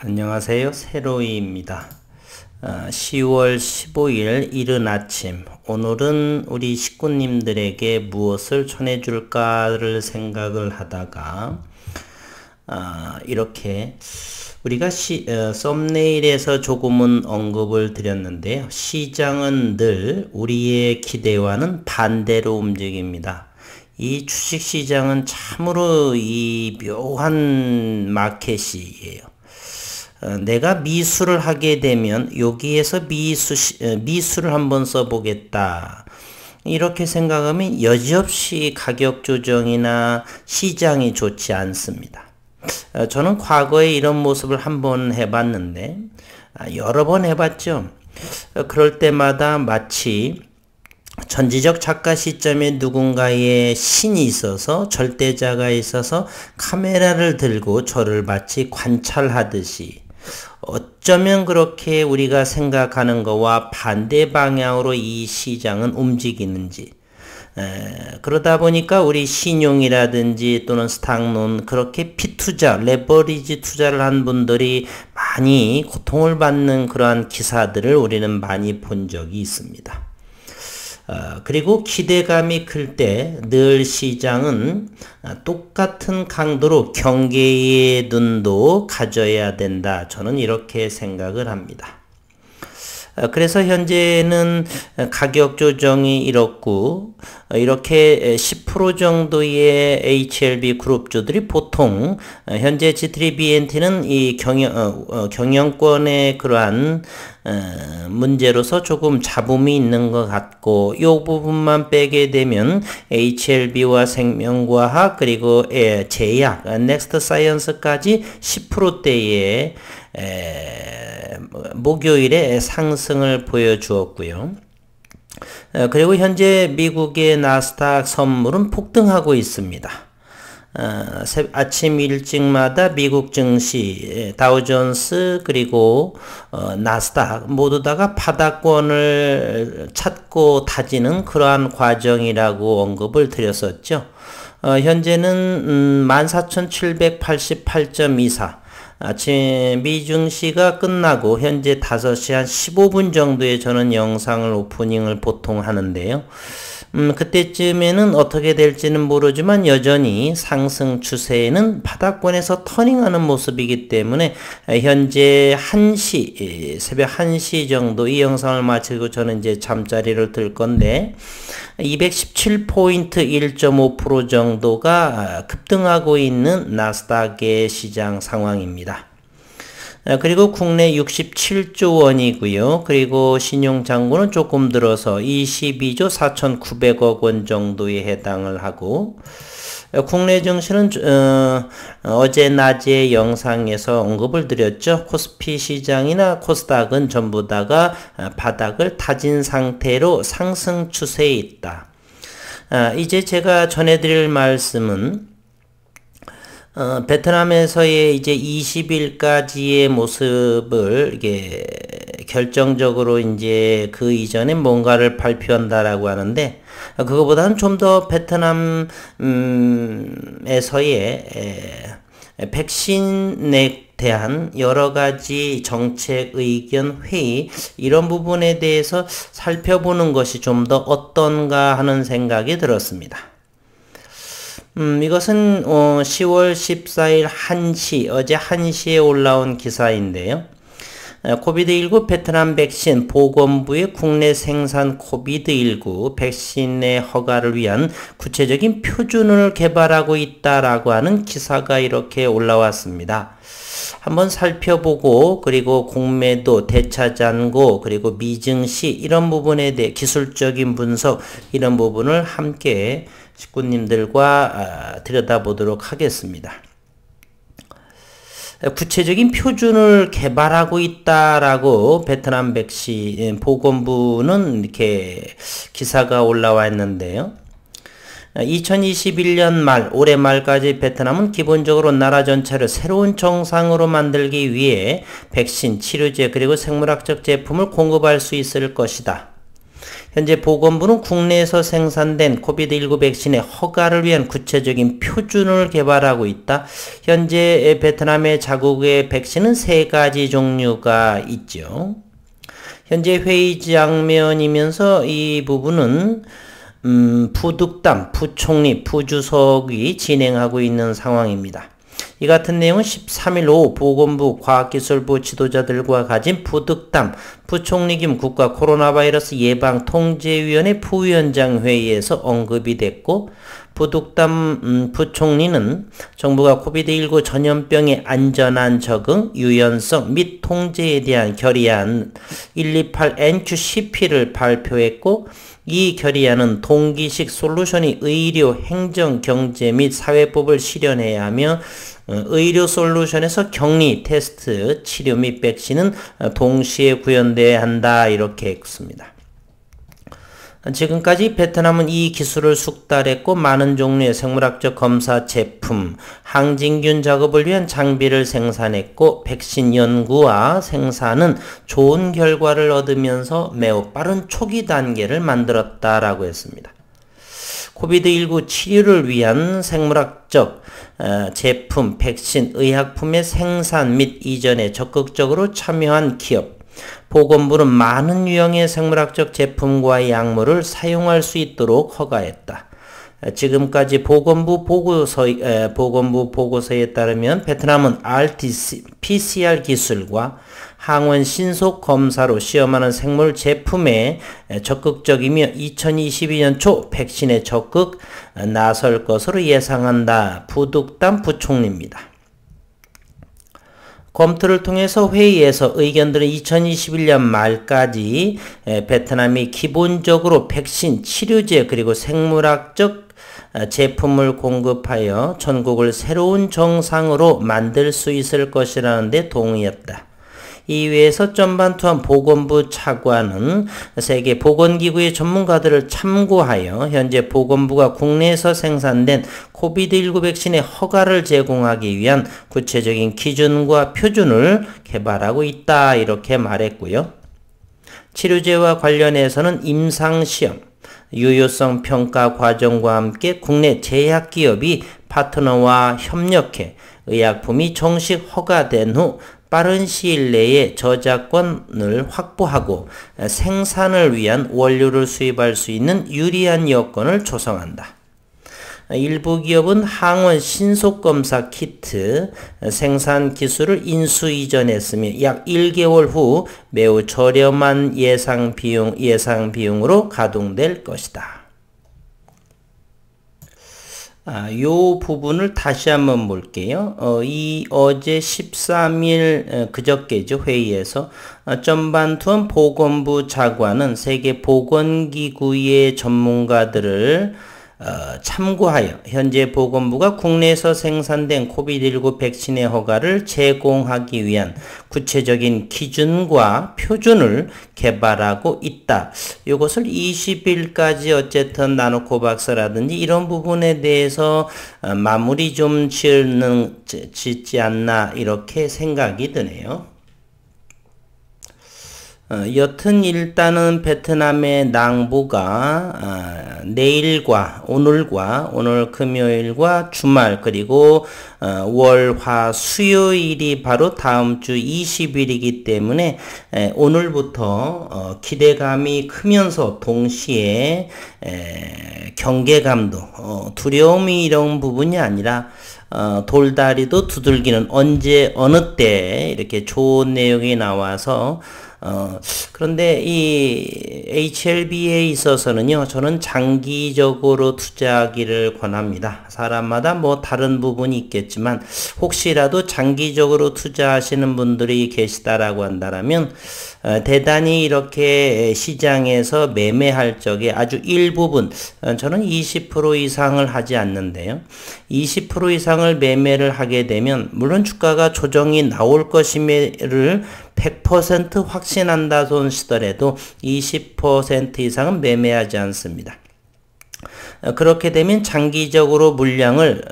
안녕하세요. 세로이입니다. 10월 15일 이른 아침, 오늘은 우리 식구님들에게 무엇을 전해줄까를 생각을 하다가 이렇게 우리가 썸네일에서 조금은 언급을 드렸는데요. 시장은 늘 우리의 기대와는 반대로 움직입니다. 이 주식시장은 참으로 이 묘한 마켓이에요. 내가 미수를 하게 되면 여기에서 미수를 한번 써보겠다. 이렇게 생각하면 여지없이 가격 조정이나 시장이 좋지 않습니다. 저는 과거에 이런 모습을 한번 해봤는데 여러 번 해봤죠. 그럴 때마다 마치 전지적 착가 시점에 누군가의 신이 있어서 절대자가 있어서 카메라를 들고 저를 마치 관찰하듯이 어쩌면 그렇게 우리가 생각하는 것과 반대 방향으로 이 시장은 움직이는지 그러다 보니까 우리 신용이라든지 또는 스탁론 그렇게 피투자, 레버리지 투자를 한 분들이 많이 고통을 받는 그러한 기사들을 우리는 많이 본 적이 있습니다. 그리고 기대감이 클 때 늘 시장은 똑같은 강도로 경계의 눈도 가져야 된다. 저는 이렇게 생각을 합니다. 그래서 현재는 가격 조정이 이렇고 이렇게 10% 정도의 HLB 그룹주들이 보통 현재 G3BNT는 이 경영권의 그러한 문제로서 조금 잡음이 있는 것 같고 이 부분만 빼게 되면 HLB와 생명과학 그리고 제약, 넥스트 사이언스까지 10%대의 목요일에 상승을 보여주었고요. 그리고 현재 미국의 나스닥 선물은 폭등하고 있습니다. 아침 일찍마다 미국 증시, 다우존스 그리고 나스닥 모두 다가 바닥권을 찾고 다지는 그러한 과정이라고 언급을 드렸었죠. 현재는 14,788.24 아침 미증시가 끝나고 현재 5시 한 15분 정도에 저는 영상을 오프닝을 보통 하는데요. 그때쯤에는 어떻게 될지는 모르지만 여전히 상승 추세에는 바닥권에서 터닝하는 모습이기 때문에 현재 1시, 새벽 1시 정도 이 영상을 마치고 저는 이제 잠자리를 들 건데 217포인트 1.5% 정도가 급등하고 있는 나스닥의 시장 상황입니다. 그리고 국내 67조 원이고요. 그리고 신용잔고는 조금 들어서 22조 4,900억 원 정도에 해당을 하고 국내 증시는 어제 낮에 영상에서 언급을 드렸죠. 코스피 시장이나 코스닥은 전부 다가 바닥을 다진 상태로 상승 추세에 있다. 이제 제가 전해드릴 말씀은 베트남에서의 이제 20일까지의 모습을 이게 결정적으로 이제 그 이전에 뭔가를 발표한다라고 하는데 그거보다는 좀 더 베트남에서의 백신에 대한 여러 가지 정책 의견 회의 이런 부분에 대해서 살펴보는 것이 좀 더 어떤가 하는 생각이 들었습니다. 이것은 10월 14일 1시, 어제 1시에 올라온 기사인데요. 코비드19 베트남 백신 보건부의 국내 생산 코비드19 백신의 허가를 위한 구체적인 표준을 개발하고 있다라고 하는 기사가 이렇게 올라왔습니다. 한번 살펴보고 그리고 공매도, 대차잔고, 그리고 미증시 이런 부분에 대해 기술적인 분석 이런 부분을 함께 식구님들과 들여다보도록 하겠습니다. 구체적인 표준을 개발하고 있다라고 베트남 백신 보건부는 이렇게 기사가 올라와 있는데요. 2021년 말, 올해 말까지 베트남은 기본적으로 나라 전체를 새로운 정상으로 만들기 위해 백신, 치료제 그리고 생물학적 제품을 공급할 수 있을 것이다. 현재 보건부는 국내에서 생산된 코비드19 백신의 허가를 위한 구체적인 표준을 개발하고 있다. 현재 베트남의 자국의 백신은 3가지 종류가 있죠. 현재 회의 장면이면서 이 부분은 부득담 부총리 부주석이 진행하고 있는 상황입니다. 이 같은 내용은 13일 오후 보건부 과학기술부 지도자들과 가진 부득담 부총리 겸 국가 코로나 바이러스 예방 통제위원회 부위원장 회의에서 언급이 됐고, 부득담 부총리는 정부가 코비드19 전염병의 안전한 적응, 유연성 및 통제에 대한 결의안 128NQCP를 발표했고, 이 결의안은 동기식 솔루션이 의료, 행정, 경제 및 사회법을 실현해야 하며 의료 솔루션에서 격리, 테스트, 치료 및 백신은 동시에 구현돼야 한다 이렇게 했습니다. 지금까지 베트남은 이 기술을 숙달했고 많은 종류의 생물학적 검사 제품, 항진균 작업을 위한 장비를 생산했고 백신 연구와 생산은 좋은 결과를 얻으면서 매우 빠른 초기 단계를 만들었다라고 했습니다. 코비드19 치료를 위한 생물학적 제품, 백신, 의약품의 생산 및 이전에 적극적으로 참여한 기업, 보건부는 많은 유형의 생물학적 제품과 약물을 사용할 수 있도록 허가했다. 지금까지 보건부 보고서에 따르면 베트남은 RT-PCR 기술과 항원 신속 검사로 시험하는 생물 제품에 적극적이며 2022년 초 백신에 적극 나설 것으로 예상한다. 부득담 부총리입니다. 검토를 통해서 회의에서 의견들은 2021년 말까지 베트남이 기본적으로 백신, 치료제 그리고 생물학적 제품을 공급하여 전국을 새로운 정상으로 만들 수 있을 것이라는 데 동의했다. 이외에서 전반투한 보건부 차관은 세계 보건기구의 전문가들을 참고하여 현재 보건부가 국내에서 생산된 코비드19 백신의 허가를 제공하기 위한 구체적인 기준과 표준을 개발하고 있다 이렇게 말했고요. 치료제와 관련해서는 임상시험, 유효성 평가 과정과 함께 국내 제약기업이 파트너와 협력해 의약품이 정식 허가된 후 빠른 시일 내에 저작권을 확보하고 생산을 위한 원료를 수입할 수 있는 유리한 여건을 조성한다. 일부 기업은 항원 신속검사 키트 생산 기술을 인수 이전했으며 약 1개월 후 매우 저렴한 예상 비용으로 가동될 것이다. 요 부분을 다시 한번 볼게요. 어제 13일 그저께죠. 회의에서 전반투원 보건부 차관은 세계 보건기구의 전문가들을 참고하여 현재 보건부가 국내에서 생산된 코비드19 백신의 허가를 제공하기 위한 구체적인 기준과 표준을 개발하고 있다. 이것을 20일까지 어쨌든 나노코박스라든지 이런 부분에 대해서 마무리 좀 짓지 않나 이렇게 생각이 드네요. 여튼 일단은 베트남의 낭부가 내일과 오늘 금요일과 주말 그리고 월, 화, 수요일이 바로 다음 주 20일이기 때문에 오늘부터 기대감이 크면서 동시에 경계감도 두려움이 이런 부분이 아니라 돌다리도 두들기는 언제 어느 때 이렇게 좋은 내용이 나와서 그런데 이 HLB에 있어서는요, 저는 장기적으로 투자하기를 권합니다. 사람마다 뭐 다른 부분이 있겠지만, 혹시라도 장기적으로 투자하시는 분들이 계시다라고 한다면, 대단히 이렇게 시장에서 매매할 적에 아주 일부분, 저는 20% 이상을 하지 않는데요. 20% 이상을 매매를 하게 되면, 물론 주가가 조정이 나올 것임을 100% 확신한다 손시더라도 20% 이상은 매매하지 않습니다. 그렇게 되면 장기적으로 물량을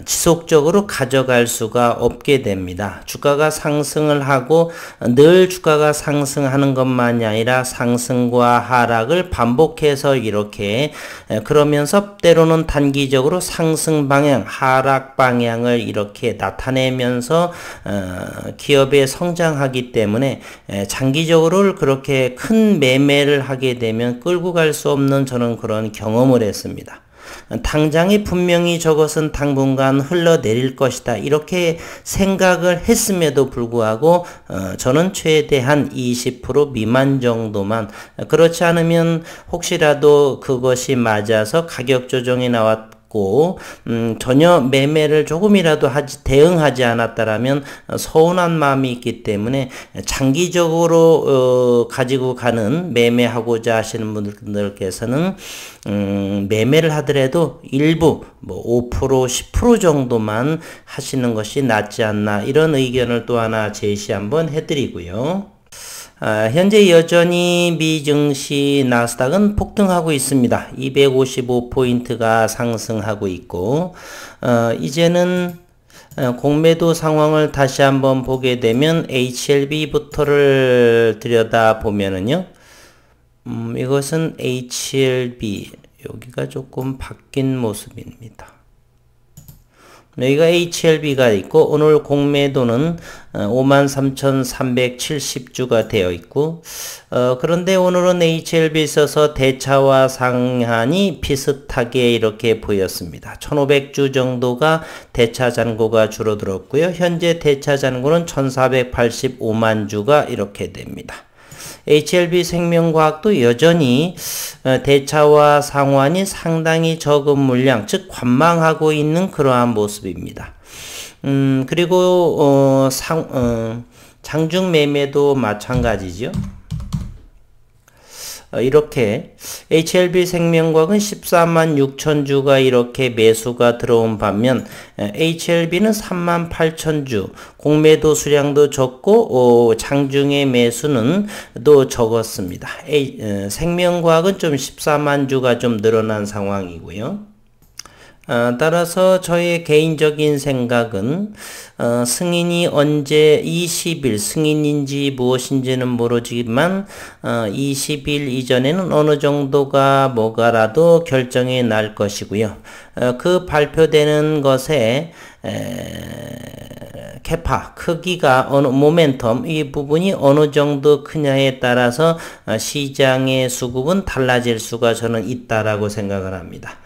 지속적으로 가져갈 수가 없게 됩니다. 주가가 상승을 하고 늘 주가가 상승하는 것만이 아니라 상승과 하락을 반복해서 이렇게 그러면서 때로는 단기적으로 상승 방향, 하락 방향을 이렇게 나타내면서 기업에 성장하기 때문에 장기적으로 그렇게 큰 매매를 하게 되면 끌고 갈 수 없는 저는 그런 경험을 했습니다. 당장에 분명히 저것은 당분간 흘러내릴 것이다 이렇게 생각을 했음에도 불구하고 저는 최대한 20% 미만 정도만, 그렇지 않으면 혹시라도 그것이 맞아서 가격 조정이 나왔고 전혀 매매를 조금이라도 대응하지 않았다라면 서운한 마음이 있기 때문에 장기적으로 가지고 가는 매매하고자 하시는 분들께서는 매매를 하더라도 일부 5% 10% 정도만 하시는 것이 낫지 않나, 이런 의견을 또 하나 제시 한번 해드리고요. 현재 여전히 미 증시 나스닥은 폭등하고 있습니다. 255포인트가 상승하고 있고, 이제는 공매도 상황을 다시 한번 보게 되면 HLB부터를 들여다보면은요, 이것은 HLB, 여기가 조금 바뀐 모습입니다. 여기가 HLB가 있고 오늘 공매도는 53,370주가 되어 있고, 그런데 오늘은 HLB 있어서 대차와 상한이 비슷하게 이렇게 보였습니다. 1,500주 정도가 대차 잔고가 줄어들었고요. 현재 대차 잔고는 1,485만 주가 이렇게 됩니다. HLB 생명과학도 여전히 대차와 상환이 상당히 적은 물량, 즉 관망하고 있는 그러한 모습입니다. 그리고 장중 매매도 마찬가지죠. 이렇게 HLB 생명과학은 14만 6천 주가 이렇게 매수가 들어온 반면 HLB는 3만 8천 주, 공매도 수량도 적고 장중의 매수는 또 적었습니다. 생명과학은 좀 14만 주가 좀 늘어난 상황이고요. 따라서 저의 개인적인 생각은 승인이 언제 20일 승인인지 무엇인지는 모르지만 20일 이전에는 어느 정도가 뭐가라도 결정이 날 것이고요. 그 발표되는 것에 캐파 크기가 모멘텀 이 부분이 어느 정도 크냐에 따라서 시장의 수급은 달라질 수가 저는 있다라고 생각을 합니다.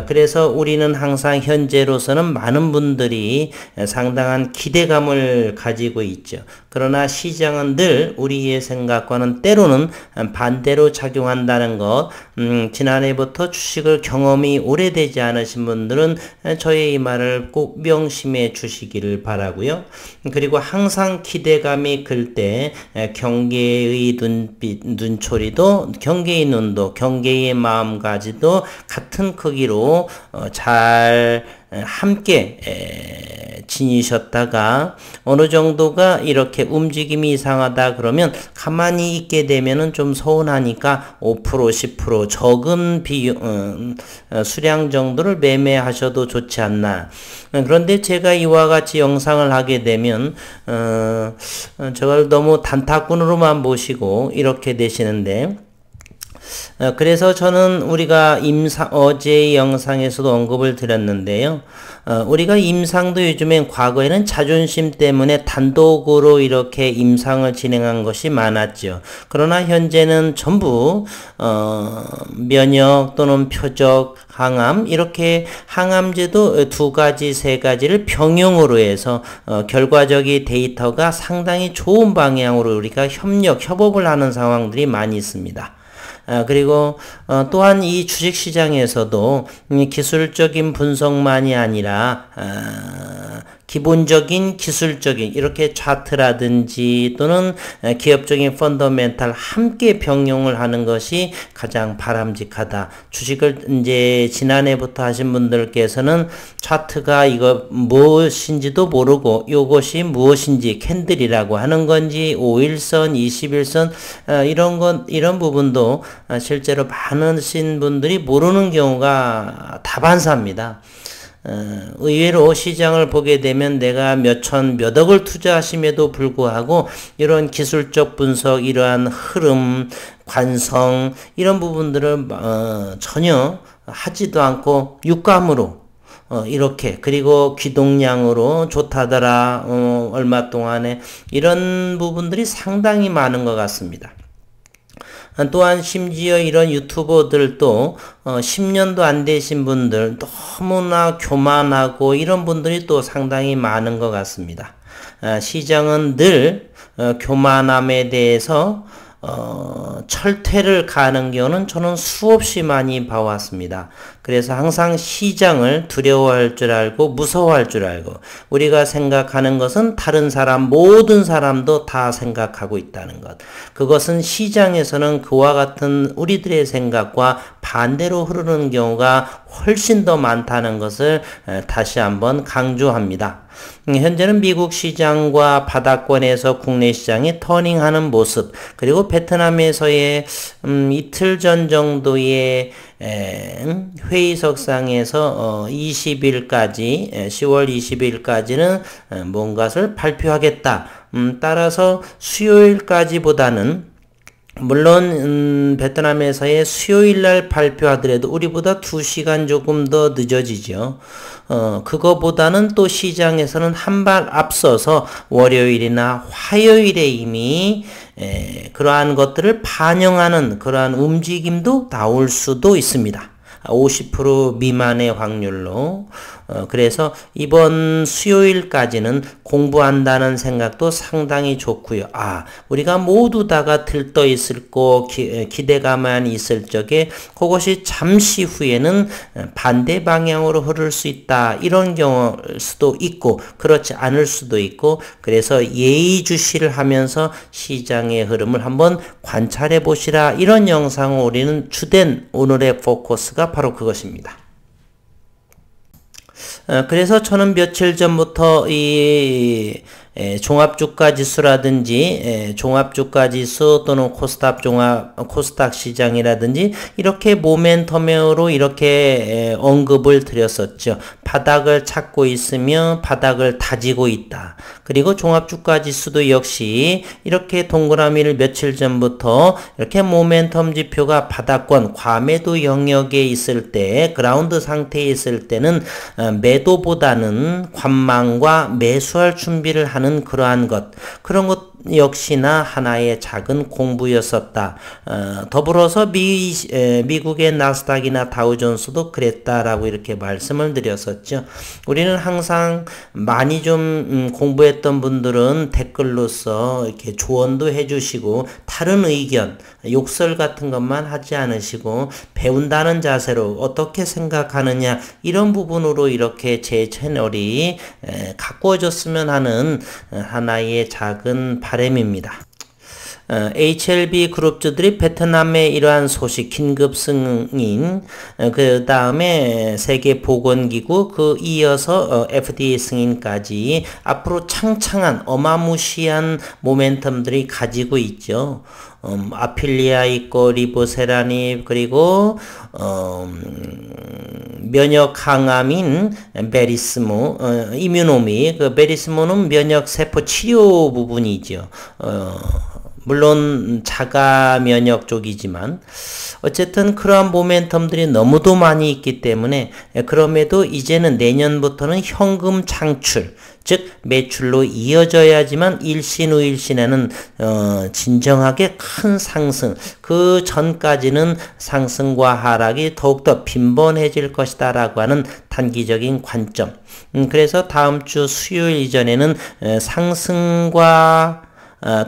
그래서 우리는 항상 현재로서는 많은 분들이 상당한 기대감을 가지고 있죠. 그러나 시장은 늘 우리의 생각과는 때로는 반대로 작용한다는 것, 지난해부터 주식을 경험이 오래되지 않으신 분들은 저의 이 말을 꼭 명심해 주시기를 바라고요. 그리고 항상 기대감이 클 때 경계의 눈초리도, 경계의 눈도, 경계의 마음가짐도 같은 크기로 잘 함께 지니셨다가 어느 정도가 이렇게 움직임이 이상하다 그러면 가만히 있게 되면은 좀 서운하니까 5% 10% 적은 수량 정도를 매매하셔도 좋지 않나. 그런데 제가 이와 같이 영상을 하게 되면 저걸 너무 단타꾼으로만 보시고 이렇게 되시는데, 그래서 저는 우리가 어제 영상에서도 언급을 드렸는데요. 우리가 임상도 요즘엔 과거에는 자존심 때문에 단독으로 이렇게 임상을 진행한 것이 많았죠. 그러나 현재는 전부 면역 또는 표적, 항암, 이렇게 항암제도 2가지, 3가지를 병용으로 해서 결과적인 데이터가 상당히 좋은 방향으로 우리가 협업을 하는 상황들이 많이 있습니다. 그리고 또한 이 주식시장에서도 기술적인 분석만이 아니라 기본적인 기술적인 이렇게 차트라든지 또는 기업적인 펀더멘탈 함께 병용을 하는 것이 가장 바람직하다. 주식을 이제 지난해부터 하신 분들께서는 차트가 이거 무엇인지도 모르고 이것이 무엇인지 캔들이라고 하는 건지 5일선, 21선 이런 부분도 실제로 많으신 분들이 모르는 경우가 다반사입니다. 의외로 시장을 보게 되면 내가 몇 억을 투자하심에도 불구하고 이런 기술적 분석, 이러한 흐름, 관성 이런 부분들을 전혀 하지도 않고 육감으로 이렇게 그리고 귀동량으로 좋다더라 얼마 동안에 이런 부분들이 상당히 많은 것 같습니다. 또한 심지어 이런 유튜버들도 10년도 안 되신 분들 너무나 교만하고 이런 분들이 또 상당히 많은 것 같습니다. 시장은 늘 교만함에 대해서 철퇴를 가하는 경우는 저는 수없이 많이 봐왔습니다. 그래서 항상 시장을 두려워할 줄 알고 무서워할 줄 알고 우리가 생각하는 것은 다른 사람 모든 사람도 다 생각하고 있다는 것. 그것은 시장에서는 그와 같은 우리들의 생각과 반대로 흐르는 경우가 훨씬 더 많다는 것을 다시 한번 강조합니다. 현재는 미국 시장과 바닥권에서 국내 시장이 터닝하는 모습 그리고 베트남에서의 이틀 전 정도의 회의석상에서 20일까지 10월 20일까지는 뭔가를 발표하겠다. 따라서 수요일까지보다는 물론 베트남에서의 수요일날 발표하더라도 우리보다 2시간 조금 더 늦어지죠. 그거보다는 또 시장에서는 한 발 앞서서 월요일이나 화요일에 이미 그러한 것들을 반영하는 그러한 움직임도 나올 수도 있습니다. 50% 미만의 확률로. 그래서 이번 수요일까지는 공부한다는 생각도 상당히 좋고요. 우리가 모두 다가 들떠 있을 거 기대가만 있을 적에 그것이 잠시 후에는 반대 방향으로 흐를 수 있다. 이런 경우일 수도 있고 그렇지 않을 수도 있고 그래서 예의주시를 하면서 시장의 흐름을 한번 관찰해 보시라. 이런 영상을 우리는 주된 오늘의 포커스가 바로 그것입니다. 그래서 저는 며칠 전부터 이 종합주가지수라든지 종합주가지수 또는 코스닥 시장이라든지 이렇게 모멘텀으로 이렇게 언급을 드렸었죠. 바닥을 찾고 있으며 바닥을 다지고 있다. 그리고 종합주가지수도 역시 이렇게 동그라미를 며칠 전부터 이렇게 모멘텀 지표가 바닥권 과매도 영역에 있을 때 그라운드 상태에 있을 때는 매도보다는 관망과 매수할 준비를 하는 그러한 것, 그런 것 역시나 하나의 작은 공부였었다. 더불어서 미국의 나스닥이나 다우존스도 그랬다라고 이렇게 말씀을 드렸었죠. 우리는 항상 많이 좀 공부했던 분들은 댓글로서 이렇게 조언도 해주시고 다른 의견, 욕설 같은 것만 하지 않으시고 배운다는 자세로 어떻게 생각하느냐 이런 부분으로 이렇게 제 채널이 가꾸어졌으면 하는 하나의 작은 바람입니다. HLB 그룹주들이 베트남의 이러한 소식 긴급 승인, 그 다음에 세계보건기구, 그 이어서 FDA 승인까지 앞으로 창창한 어마무시한 모멘텀들이 가지고 있죠. 아필리아 있고 리보세라닙 그리고 면역 항암인 베리스모, 이뮤노미, 그 베리스모는 면역 세포 치료 부분이죠. 물론 자가 면역 쪽이지만 어쨌든 그러한 모멘텀들이 너무도 많이 있기 때문에 그럼에도 이제는 내년부터는 현금 창출, 즉 매출로 이어져야지만 일신 후 일신에는 진정하게 큰 상승, 그 전까지는 상승과 하락이 더욱더 빈번해질 것이다 라고 하는 단기적인 관점. 그래서 다음 주 수요일 이전에는 상승과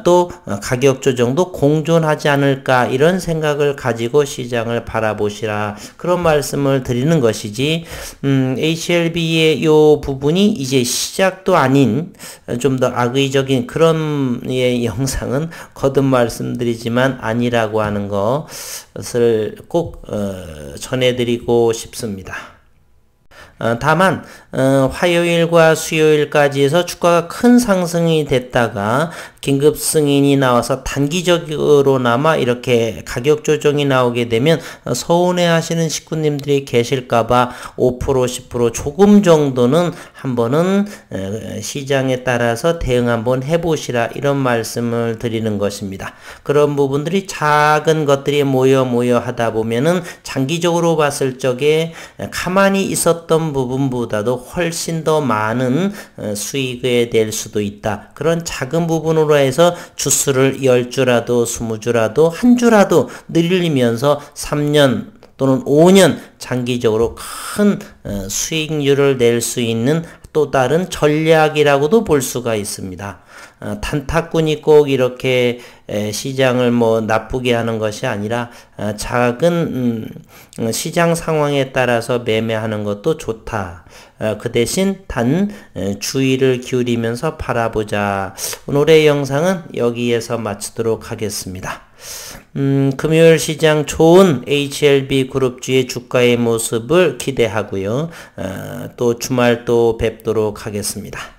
또 가격 조정도 공존하지 않을까 이런 생각을 가지고 시장을 바라보시라 그런 말씀을 드리는 것이지 HLB의 요 부분이 이제 시작도 아닌 좀 더 악의적인 그런 영상은 거듭 말씀드리지만 아니라고 하는 것을 꼭 전해드리고 싶습니다. 다만 화요일과 수요일까지 해서 주가가 큰 상승이 됐다가 긴급 승인이 나와서 단기적으로나마 이렇게 가격 조정이 나오게 되면 서운해 하시는 식구님들이 계실까봐 5% 10% 조금 정도는 한번은 시장에 따라서 대응 한번 해보시라, 이런 말씀을 드리는 것입니다. 그런 부분들이 작은 것들이 모여 하다 보면은 장기적으로 봤을 적에 가만히 있었던 부분보다도 훨씬 더 많은 수익을 낼 수도 있다. 그런 작은 부분으로 해서 주수를 10주라도 20주라도 한 주라도 늘리면서 3년 또는 5년 장기적으로 큰 수익률을 낼 수 있는 또 다른 전략이라고도 볼 수가 있습니다. 단타꾼이 꼭 이렇게 시장을 나쁘게 하는 것이 아니라 작은 시장 상황에 따라서 매매하는 것도 좋다. 그 대신 주의를 기울이면서 바라보자. 오늘의 영상은 여기에서 마치도록 하겠습니다. 금요일 시장 좋은 HLB 그룹주의 주가의 모습을 기대하고요. 또 주말 또 뵙도록 하겠습니다.